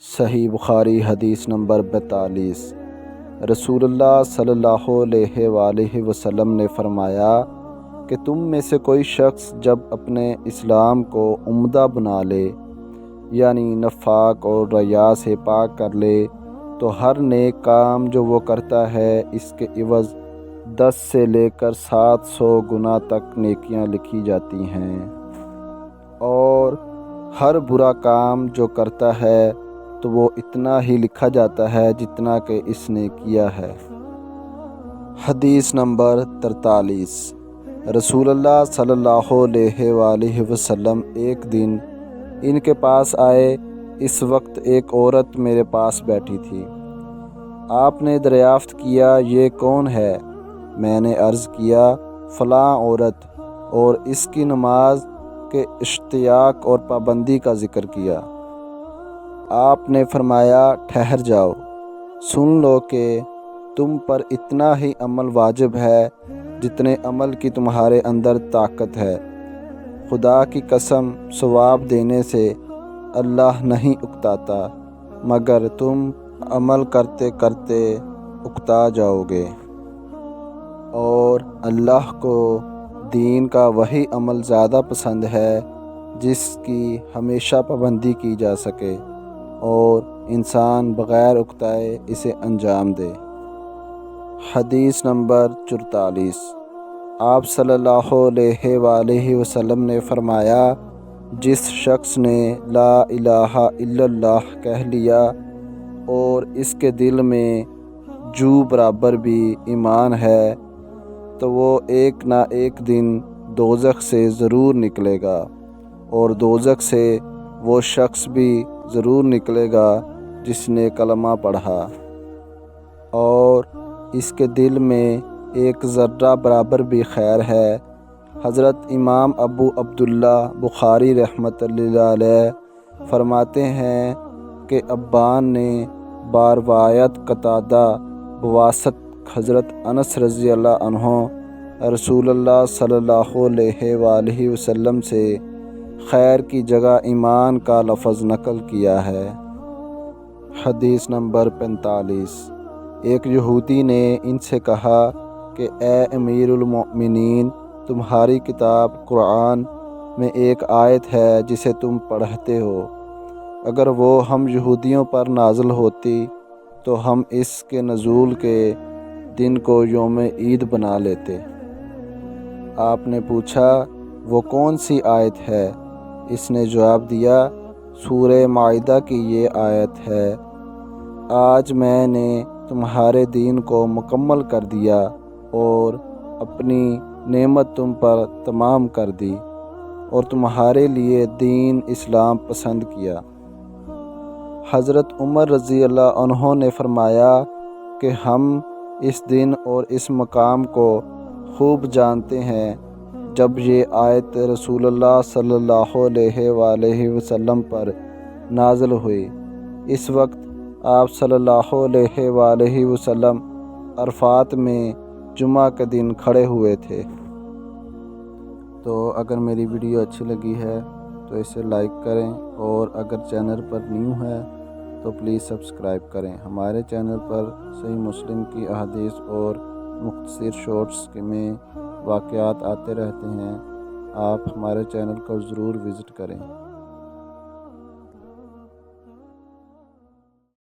صحیح بخاری حدیث نمبر 42۔ رسول اللہ صلی اللہ علیہ وآلہ وسلم نے فرمایا کہ تم میں سے کوئی شخص جب اپنے اسلام کو عمدہ بنا لے، یعنی نفاق اور ریا سے پاک کر لے، تو ہر نیک کام جو وہ کرتا ہے اس کے عوض 10 سے لے کر 700 گنا تک نیکیاں لکھی جاتی ہیں، اور ہر برا کام جو کرتا ہے تو وہ اتنا ہی لکھا جاتا ہے جتنا کہ اس نے کیا ہے۔ حدیث نمبر 43۔ رسول اللہ صلی اللہ علیہ وآلہ وسلم ایک دن ان کے پاس آئے۔ اس وقت ایک عورت میرے پاس بیٹھی تھی۔ آپ نے دریافت کیا، یہ کون ہے؟ میں نے عرض کیا، فلاں عورت، اور اس کی نماز کے اشتیاق اور پابندی کا ذکر کیا۔ آپ نے فرمایا، ٹھہر جاؤ، سن لو کہ تم پر اتنا ہی عمل واجب ہے جتنے عمل کی تمہارے اندر طاقت ہے۔ خدا کی قسم، ثواب دینے سے اللہ نہیں اکتاتا، مگر تم عمل کرتے کرتے اکتا جاؤ گے، اور اللہ کو دین کا وہی عمل زیادہ پسند ہے جس کی ہمیشہ پابندی کی جا سکے اور انسان بغیر اکتائے اسے انجام دے۔ حدیث نمبر 44۔ آپ صلی اللہ علیہ وآلہ وسلم نے فرمایا، جس شخص نے لا الہ الا اللہ کہہ لیا اور اس کے دل میں جو برابر بھی ایمان ہے، تو وہ ایک نہ ایک دن دوزخ سے ضرور نکلے گا، اور دوزخ سے وہ شخص بھی ضرور نکلے گا جس نے کلمہ پڑھا اور اس کے دل میں ایک ذرہ برابر بھی خیر ہے۔ حضرت امام ابو عبداللہ بخاری رحمۃ اللہ علیہ فرماتے ہیں کہ ابان نے باروایت قتادہ بواسط حضرت انس رضی اللہ عنہ رسول اللہ صلی اللہ علیہ وآلہ وسلم سے خیر کی جگہ ایمان کا لفظ نقل کیا ہے۔ حدیث نمبر 45۔ ایک یہودی نے ان سے کہا کہ اے امیر المؤمنین، تمہاری کتاب قرآن میں ایک آیت ہے جسے تم پڑھتے ہو، اگر وہ ہم یہودیوں پر نازل ہوتی تو ہم اس کے نزول کے دن کو یوم عید بنا لیتے۔ آپ نے پوچھا، وہ کون سی آیت ہے؟ اس نے جواب دیا، سورہ مائدہ کی یہ آیت ہے، آج میں نے تمہارے دین کو مکمل کر دیا اور اپنی نعمت تم پر تمام کر دی، اور تمہارے لیے دین اسلام پسند کیا۔ حضرت عمر رضی اللہ عنہ نے فرمایا کہ ہم اس دن اور اس مقام کو خوب جانتے ہیں جب یہ آیت رسول اللہ صلی اللہ علیہ وآلہ وسلم پر نازل ہوئی۔ اس وقت آپ صلی اللہ علیہ وآلہ وسلم عرفات میں جمعہ کے دن کھڑے ہوئے تھے۔ تو اگر میری ویڈیو اچھی لگی ہے تو اسے لائک کریں، اور اگر چینل پر نیو ہے تو پلیز سبسکرائب کریں۔ ہمارے چینل پر صحیح مسلم کی احادیث اور مختصر شارٹس میں واقعات آتے رہتے ہیں، آپ ہمارے چینل کو ضرور وزٹ کریں۔